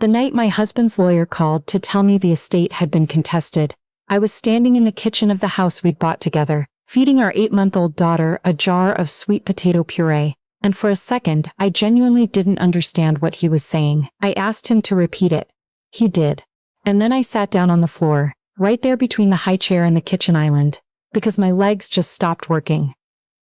The night my husband's lawyer called to tell me the estate had been contested, I was standing in the kitchen of the house we'd bought together, feeding our 8-month-old daughter a jar of sweet potato puree, and for a second I genuinely didn't understand what he was saying. I asked him to repeat it. He did. And then I sat down on the floor, right there between the high chair and the kitchen island, because my legs just stopped working.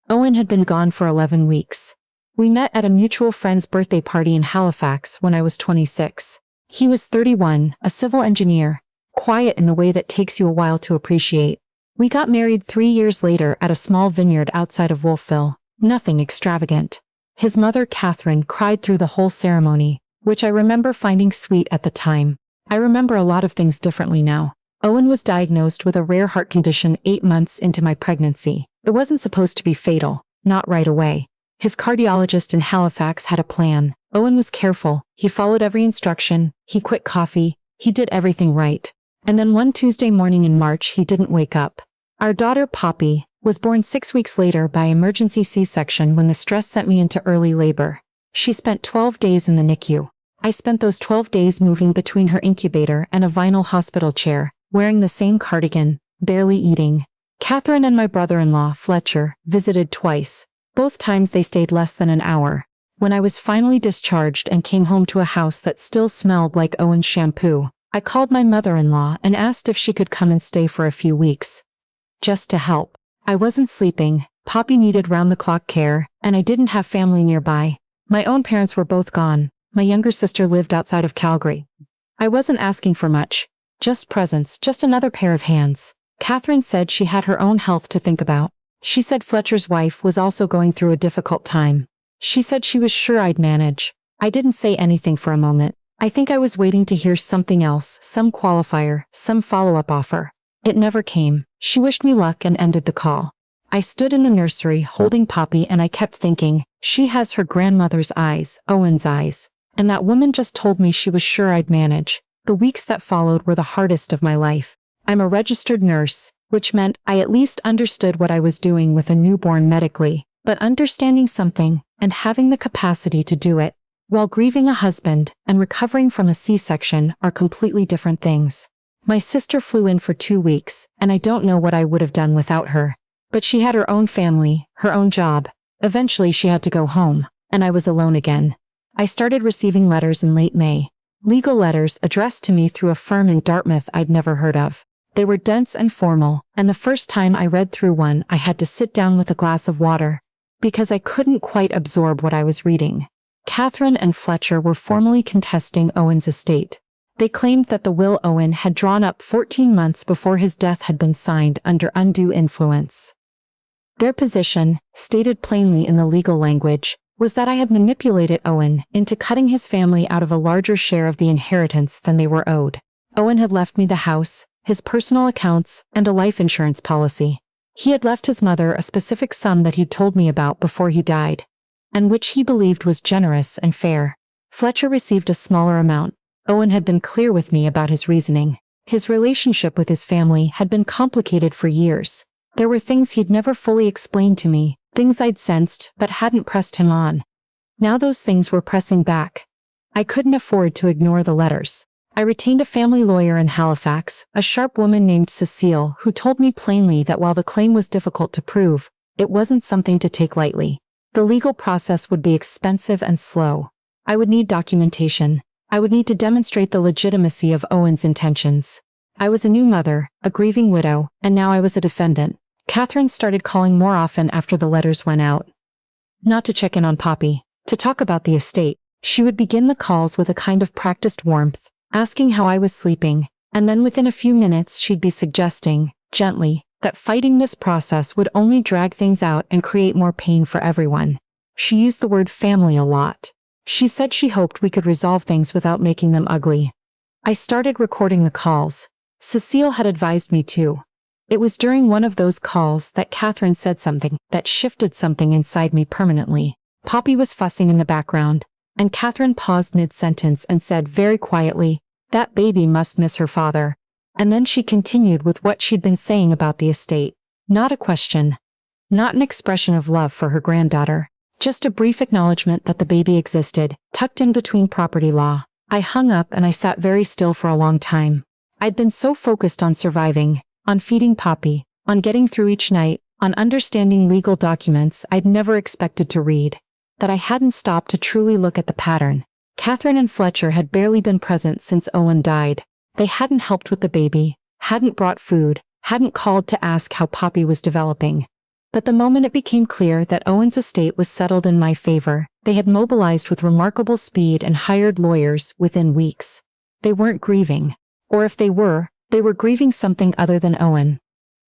Owen had been gone for 11 weeks. We met at a mutual friend's birthday party in Halifax when I was 26. He was 31, a civil engineer, quiet in the way that takes you a while to appreciate. We got married 3 years later at a small vineyard outside of Wolfville, nothing extravagant. His mother, Catherine, cried through the whole ceremony, which I remember finding sweet at the time. I remember a lot of things differently now. Owen was diagnosed with a rare heart condition 8 months into my pregnancy. It wasn't supposed to be fatal, not right away. His cardiologist in Halifax had a plan. Owen was careful, he followed every instruction, he quit coffee, he did everything right. And then one Tuesday morning in March he didn't wake up. Our daughter, Poppy, was born 6 weeks later by emergency C-section when the stress sent me into early labor. She spent 12 days in the NICU. I spent those 12 days moving between her incubator and a vinyl hospital chair, wearing the same cardigan, barely eating. Catherine and my brother-in-law, Fletcher, visited twice. Both times they stayed less than an hour. When I was finally discharged and came home to a house that still smelled like Owen's shampoo, I called my mother-in-law and asked if she could come and stay for a few weeks. Just to help. I wasn't sleeping, Poppy needed round-the-clock care, and I didn't have family nearby. My own parents were both gone. My younger sister lived outside of Calgary. I wasn't asking for much. Just presence, just another pair of hands. Catherine said she had her own health to think about. She said Fletcher's wife was also going through a difficult time. She said she was sure I'd manage. I didn't say anything for a moment. I think I was waiting to hear something else, some qualifier, some follow-up offer. It never came. She wished me luck and ended the call. I stood in the nursery holding Poppy and I kept thinking, she has her grandmother's eyes, Owen's eyes. And that woman just told me she was sure I'd manage. The weeks that followed were the hardest of my life. I'm a registered nurse, which meant I at least understood what I was doing with a newborn medically, but understanding something and having the capacity to do it while grieving a husband and recovering from a C-section are completely different things. My sister flew in for 2 weeks, and I don't know what I would have done without her. But she had her own family, her own job. Eventually she had to go home, and I was alone again. I started receiving letters in late May. Legal letters addressed to me through a firm in Dartmouth I'd never heard of. They were dense and formal, and the first time I read through one I had to sit down with a glass of water, because I couldn't quite absorb what I was reading. Catherine and Fletcher were formally contesting Owen's estate. They claimed that the will Owen had drawn up 14 months before his death had been signed under undue influence. Their position, stated plainly in the legal language, was that I had manipulated Owen into cutting his family out of a larger share of the inheritance than they were owed. Owen had left me the house, his personal accounts, and a life insurance policy. He had left his mother a specific sum that he'd told me about before he died, and which he believed was generous and fair. Fletcher received a smaller amount. Owen had been clear with me about his reasoning. His relationship with his family had been complicated for years. There were things he'd never fully explained to me, things I'd sensed but hadn't pressed him on. Now those things were pressing back. I couldn't afford to ignore the letters. I retained a family lawyer in Halifax, a sharp woman named Cecile, who told me plainly that while the claim was difficult to prove, it wasn't something to take lightly. The legal process would be expensive and slow. I would need documentation. I would need to demonstrate the legitimacy of Owen's intentions. I was a new mother, a grieving widow, and now I was a defendant. Catherine started calling more often after the letters went out. Not to check in on Poppy, to talk about the estate. She would begin the calls with a kind of practiced warmth, asking how I was sleeping, and then within a few minutes she'd be suggesting, gently, that fighting this process would only drag things out and create more pain for everyone. She used the word family a lot. She said she hoped we could resolve things without making them ugly. I started recording the calls. Cecile had advised me to. It was during one of those calls that Catherine said something that shifted something inside me permanently. Poppy was fussing in the background, and Catherine paused mid-sentence and said very quietly, "That baby must miss her father." And then she continued with what she'd been saying about the estate. Not a question. Not an expression of love for her granddaughter. Just a brief acknowledgement that the baby existed, tucked in between property law. I hung up and I sat very still for a long time. I'd been so focused on surviving, on feeding Poppy, on getting through each night, on understanding legal documents I'd never expected to read, that I hadn't stopped to truly look at the pattern. Catherine and Fletcher had barely been present since Owen died. They hadn't helped with the baby, hadn't brought food, hadn't called to ask how Poppy was developing. But the moment it became clear that Owen's estate was settled in my favor, they had mobilized with remarkable speed and hired lawyers within weeks. They weren't grieving. Or if they were grieving something other than Owen.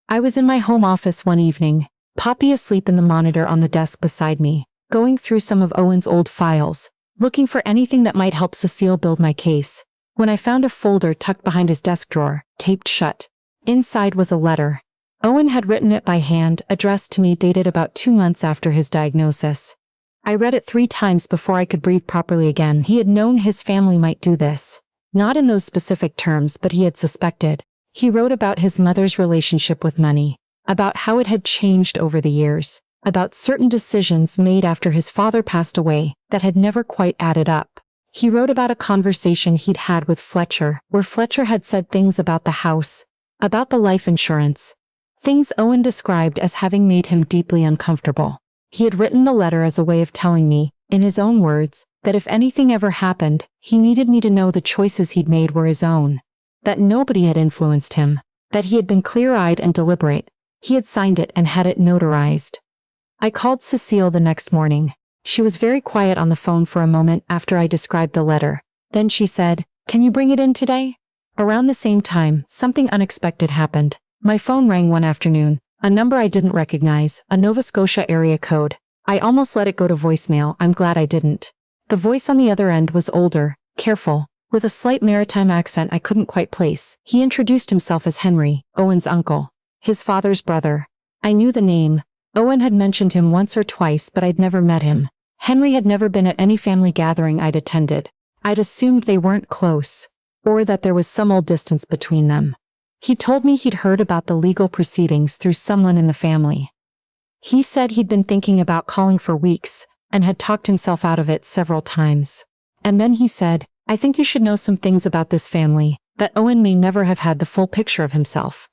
I was in my home office one evening, Poppy asleep in the monitor on the desk beside me, going through some of Owen's old files, looking for anything that might help Cecile build my case, when I found a folder tucked behind his desk drawer, taped shut. Inside was a letter. Owen had written it by hand, addressed to me, dated about 2 months after his diagnosis. I read it 3 times before I could breathe properly again. He had known his family might do this. Not in those specific terms, but he had suspected. He wrote about his mother's relationship with money, about how it had changed over the years, about certain decisions made after his father passed away that had never quite added up. He wrote about a conversation he'd had with Fletcher, where Fletcher had said things about the house, about the life insurance, things Owen described as having made him deeply uncomfortable. He had written the letter as a way of telling me, in his own words, that if anything ever happened, he needed me to know the choices he'd made were his own, that nobody had influenced him, that he had been clear-eyed and deliberate. He had signed it and had it notarized. I called Cecile the next morning. She was very quiet on the phone for a moment after I described the letter. Then she said, "Can you bring it in today?" Around the same time, something unexpected happened. My phone rang one afternoon, a number I didn't recognize, a Nova Scotia area code. I almost let it go to voicemail. I'm glad I didn't. The voice on the other end was older, careful, with a slight maritime accent I couldn't quite place. He introduced himself as Henry, Owen's uncle, his father's brother. I knew the name. Owen had mentioned him once or twice, but I'd never met him. Henry had never been at any family gathering I'd attended. I'd assumed they weren't close, or that there was some old distance between them. He told me he'd heard about the legal proceedings through someone in the family. He said he'd been thinking about calling for weeks, and had talked himself out of it several times. And then he said, "I think you should know some things about this family, that Owen may never have had the full picture of himself."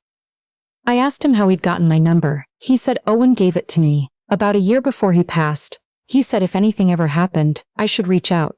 I asked him how he'd gotten my number. He said Owen gave it to me, about a year before he passed. He said if anything ever happened, I should reach out.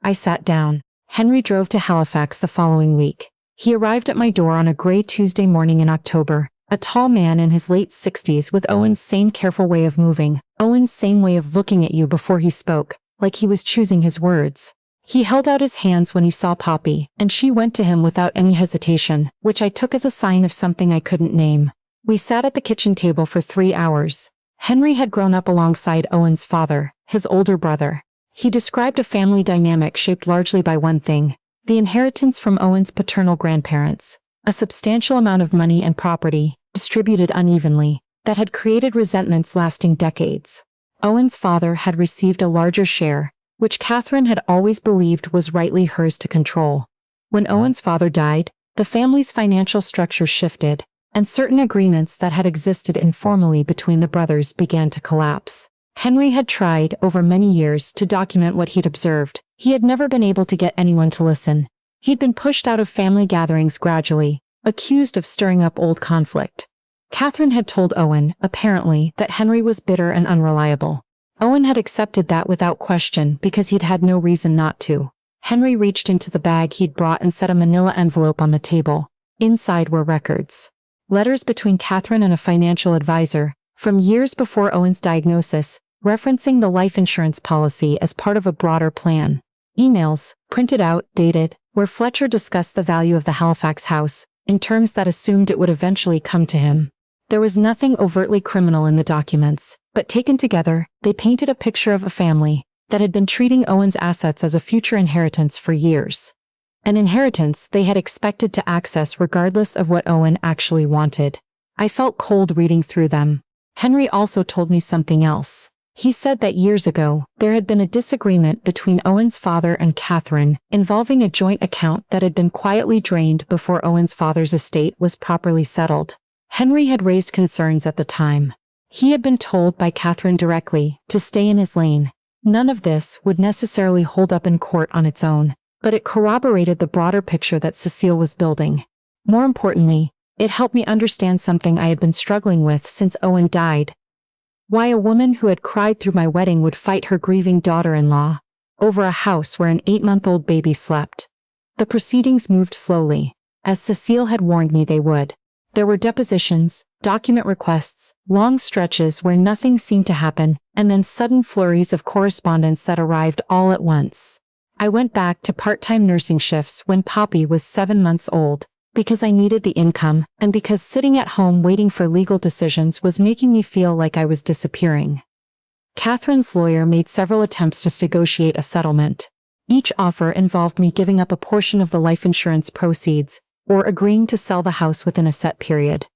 I sat down. Henry drove to Halifax the following week. He arrived at my door on a gray Tuesday morning in October, a tall man in his late 60s with Owen's same careful way of moving, Owen's same way of looking at you before he spoke, like he was choosing his words. He held out his hands when he saw Poppy, and she went to him without any hesitation, which I took as a sign of something I couldn't name. We sat at the kitchen table for 3 hours. Henry had grown up alongside Owen's father, his older brother. He described a family dynamic shaped largely by one thing: the inheritance from Owen's paternal grandparents, a substantial amount of money and property, distributed unevenly, that had created resentments lasting decades. Owen's father had received a larger share, which Catherine had always believed was rightly hers to control. When Owen's father died, the family's financial structure shifted, and certain agreements that had existed informally between the brothers began to collapse. Henry had tried, over many years, to document what he'd observed. He had never been able to get anyone to listen. He'd been pushed out of family gatherings gradually, accused of stirring up old conflict. Catherine had told Owen, apparently, that Henry was bitter and unreliable. Owen had accepted that without question because he'd had no reason not to. Henry reached into the bag he'd brought and set a manila envelope on the table. Inside were records. Letters between Catherine and a financial advisor, from years before Owen's diagnosis, referencing the life insurance policy as part of a broader plan. Emails, printed out, dated, where Fletcher discussed the value of the Halifax house, in terms that assumed it would eventually come to him. There was nothing overtly criminal in the documents, but taken together, they painted a picture of a family that had been treating Owen's assets as a future inheritance for years. An inheritance they had expected to access regardless of what Owen actually wanted. I felt cold reading through them. Henry also told me something else. He said that years ago, there had been a disagreement between Owen's father and Catherine involving a joint account that had been quietly drained before Owen's father's estate was properly settled. Henry had raised concerns at the time. He had been told by Catherine directly to stay in his lane. None of this would necessarily hold up in court on its own. but it corroborated the broader picture that Cecile was building. More importantly, it helped me understand something I had been struggling with since Owen died. Why a woman who had cried through my wedding would fight her grieving daughter-in-law over a house where an 8-month-old baby slept. The proceedings moved slowly, as Cecile had warned me they would. There were depositions, document requests, long stretches where nothing seemed to happen, and then sudden flurries of correspondence that arrived all at once. I went back to part-time nursing shifts when Poppy was 7 months old, because I needed the income, and because sitting at home waiting for legal decisions was making me feel like I was disappearing. Catherine's lawyer made several attempts to negotiate a settlement. Each offer involved me giving up a portion of the life insurance proceeds, or agreeing to sell the house within a set period.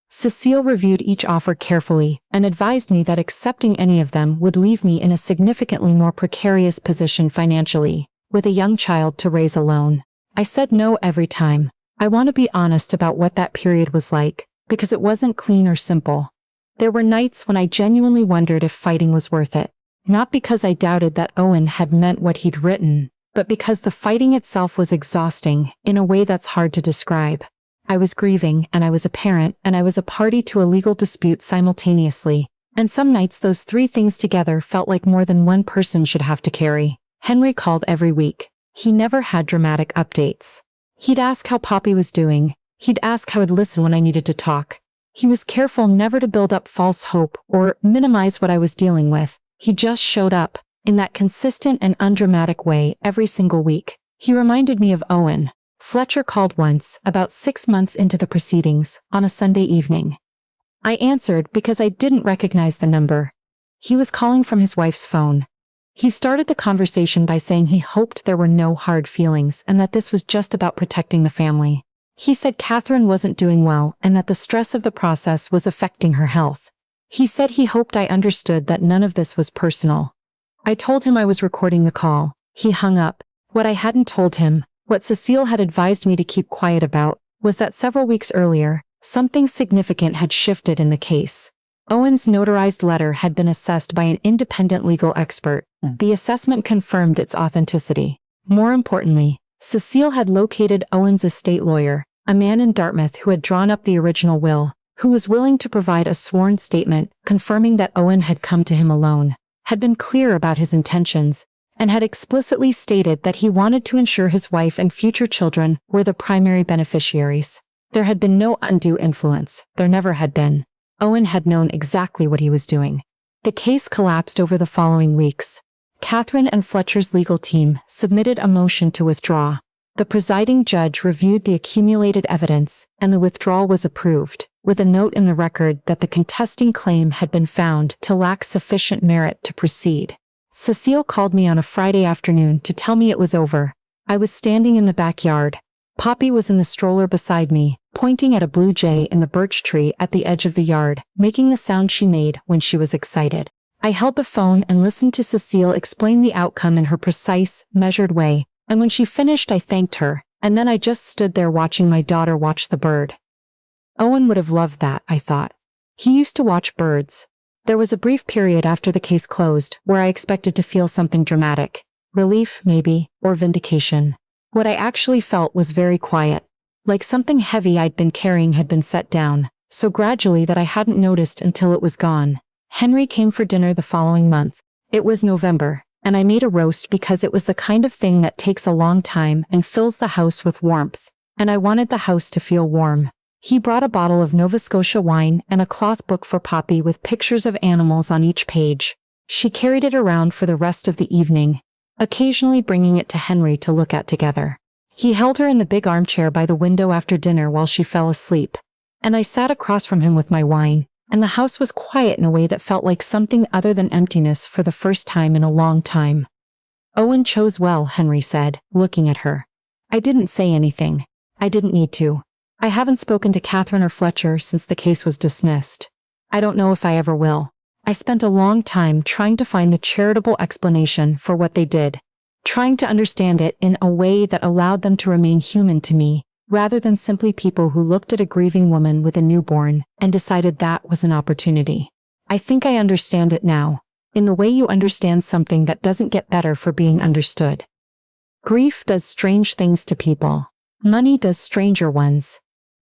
Cecile reviewed each offer carefully and advised me that accepting any of them would leave me in a significantly more precarious position financially, with a young child to raise alone. I said no every time. I want to be honest about what that period was like, because it wasn't clean or simple. There were nights when I genuinely wondered if fighting was worth it. Not because I doubted that Owen had meant what he'd written, but because the fighting itself was exhausting in a way that's hard to describe. I was grieving, and I was a parent, and I was a party to a legal dispute simultaneously, and some nights those three things together felt like more than one person should have to carry. Henry called every week. He never had dramatic updates. He'd ask how Poppy was doing. He'd ask how I'd listen when I needed to talk. He was careful never to build up false hope or minimize what I was dealing with. He just showed up, in that consistent and undramatic way, every single week. He reminded me of Owen. Fletcher called once, about 6 months into the proceedings, on a Sunday evening. I answered because I didn't recognize the number. He was calling from his wife's phone. He started the conversation by saying he hoped there were no hard feelings and that this was just about protecting the family. He said Catherine wasn't doing well and that the stress of the process was affecting her health. He said he hoped I understood that none of this was personal. I told him I was recording the call. He hung up. What I hadn't told him, what Cecile had advised me to keep quiet about, was that several weeks earlier, something significant had shifted in the case. Owen's notarized letter had been assessed by an independent legal expert. The assessment confirmed its authenticity. More importantly, Cecile had located Owen's estate lawyer, a man in Dartmouth who had drawn up the original will, who was willing to provide a sworn statement confirming that Owen had come to him alone, had been clear about his intentions, and had explicitly stated that he wanted to ensure his wife and future children were the primary beneficiaries. There had been no undue influence. There never had been. Owen had known exactly what he was doing. The case collapsed over the following weeks. Catherine and Fletcher's legal team submitted a motion to withdraw. The presiding judge reviewed the accumulated evidence, and the withdrawal was approved, with a note in the record that the contesting claim had been found to lack sufficient merit to proceed. Cecile called me on a Friday afternoon to tell me it was over. I was standing in the backyard. Poppy was in the stroller beside me, pointing at a blue jay in the birch tree at the edge of the yard, making the sound she made when she was excited. I held the phone and listened to Cecile explain the outcome in her precise, measured way, and when she finished I thanked her, and then I just stood there watching my daughter watch the bird. Owen would have loved that, I thought. He used to watch birds. There was a brief period after the case closed where I expected to feel something dramatic. Relief, maybe, or vindication. What I actually felt was very quiet. Like something heavy I'd been carrying had been set down, so gradually that I hadn't noticed until it was gone. Henry came for dinner the following month. It was November, and I made a roast because it was the kind of thing that takes a long time and fills the house with warmth, and I wanted the house to feel warm. He brought a bottle of Nova Scotia wine and a cloth book for Poppy with pictures of animals on each page. She carried it around for the rest of the evening, occasionally bringing it to Henry to look at together. He held her in the big armchair by the window after dinner while she fell asleep, and I sat across from him with my wine, and the house was quiet in a way that felt like something other than emptiness for the first time in a long time. Owen chose well, Henry said, looking at her. I didn't say anything. I didn't need to. I haven't spoken to Catherine or Fletcher since the case was dismissed. I don't know if I ever will. I spent a long time trying to find the charitable explanation for what they did, trying to understand it in a way that allowed them to remain human to me, rather than simply people who looked at a grieving woman with a newborn and decided that was an opportunity. I think I understand it now, in the way you understand something that doesn't get better for being understood. Grief does strange things to people. Money does stranger ones.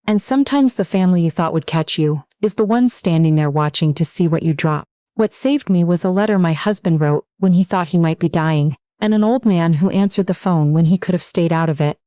And sometimes the family you thought would catch you is the one standing there watching to see what you drop. What saved me was a letter my husband wrote when he thought he might be dying, and an old man who answered the phone when he could have stayed out of it.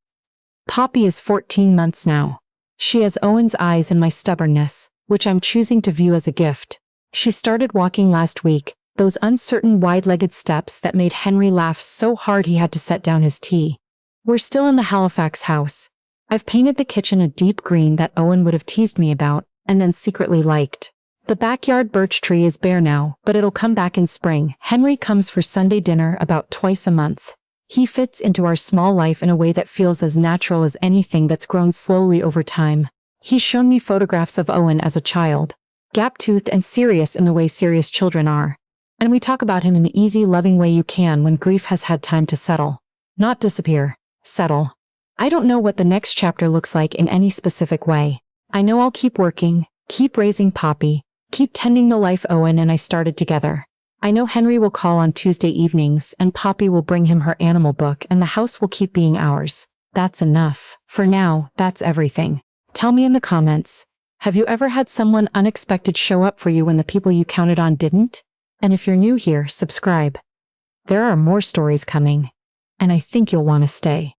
Poppy is 14 months now. She has Owen's eyes and my stubbornness, which I'm choosing to view as a gift. She started walking last week, those uncertain wide-legged steps that made Henry laugh so hard he had to set down his tea. We're still in the Halifax house. I've painted the kitchen a deep green that Owen would have teased me about, and then secretly liked. The backyard birch tree is bare now, but it'll come back in spring. Henry comes for Sunday dinner about twice a month. He fits into our small life in a way that feels as natural as anything that's grown slowly over time. He's shown me photographs of Owen as a child, gap-toothed and serious in the way serious children are. And we talk about him in the easy, loving way you can when grief has had time to settle. Not disappear, settle. I don't know what the next chapter looks like in any specific way. I know I'll keep working, keep raising Poppy, keep tending the life Owen and I started together. I know Henry will call on Tuesday evenings and Poppy will bring him her animal book and the house will keep being ours. That's enough. For now, that's everything. Tell me in the comments, have you ever had someone unexpected show up for you when the people you counted on didn't? And if you're new here, subscribe. There are more stories coming, and I think you'll want to stay.